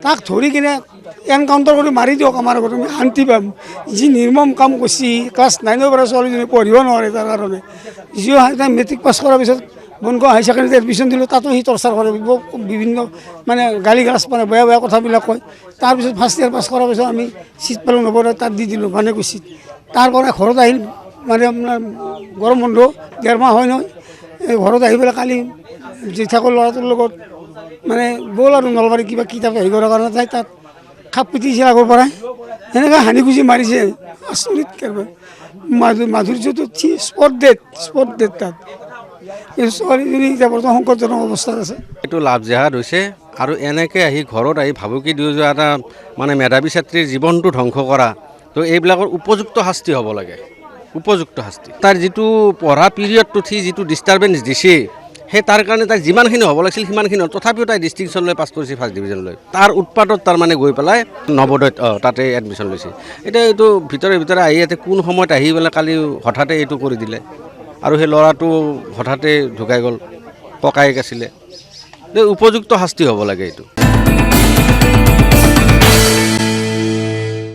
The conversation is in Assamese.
তাক ধৰি কিনে এনকাউণ্টাৰ কৰি মাৰি দিয়ক, আমাৰ ঘৰত আমি শান্তি পাম। যি নিৰ্মম কাম কৰিছে, ক্লাছ 9ৰ পৰা ছোৱালীজনী পঢ়িব নোৱাৰে তাৰ কাৰণে। যিও মেট্ৰিক পাছ কৰাৰ পিছত বনগাঁও হাই ছেকেণ্ডেৰীত এডমিশ্যন দিলোঁ, তাতো সি টৰ্চাৰ কৰে, বিভিন্ন মানে গালি গালাজ মানে বেয়া বেয়া কথাবিলাক কয়। তাৰপিছত ফাৰ্ষ্ট ইয়াৰ পাছ কৰাৰ পিছত আমি চিট পালোঁ নৱোদয়ত, তাত দি দিলোঁ ভানেকুছিত। তাৰপৰা ঘৰত আহিল মানে আপোনাৰ গৰম বন্ধ 1.5 মাহ হয় নহয়, এই ঘৰত আহি পেলাই কালি জেঠাকৰ ল'ৰাটোৰ লগত মানে গ'ল আৰু নলবাৰী কিবা কিতাপ হেৰি কৰাৰ কাৰণে তাই তাত খাপ পিটিছে আগৰ পৰাই, সেনেকৈ হানি খুচি মাৰিছে। আচৰিত কাৰবাৰ, মাধুৰ্যটো স্পট ডেট তাত। কিন্তু ছোৱালীজনী এতিয়া বৰ্তমান সংকটজনক অৱস্থাত আছে। এইটো লাভ জেহাদ হৈছে আৰু এনেকৈ আহি ঘৰত আহি ভাবুকি দি যোৱা এটা মানে মেধাৱী ছাত্ৰীৰ জীৱনটো ধ্বংস কৰা, তো এইবিলাকৰ উপযুক্ত শাস্তি হ'ব লাগে, উপযুক্ত শাস্তি। তাৰ যিটো পঢ়া পিৰিয়ডটোত সি যিটো ডিষ্টাৰ্বেঞ্চ দিছে, সেই তাৰ কাৰণে তাই যিমানখিনি হ'ব লাগিছিল সিমানখিনি, তথাপিও তাই ডিষ্টিংশ্যন লৈ পাছ কৰিছে, ফাৰ্ষ্ট ডিভিজন লৈ। তাৰ উৎপাতত তাৰমানে গৈ পেলাই নৱোদয়ত তাতে এডমিশ্যন লৈছে। এতিয়া এইটো ভিতৰে আহি ইয়াতে কোন সময়ত আহি পেলাই কালি হঠাতে এইটো কৰি দিলে, আৰু সেই ল'ৰাটো হঠাতে ঢুকাই গ'ল, ককায়েক আছিলে। উপযুক্ত শাস্তি হ'ব লাগে এইটো।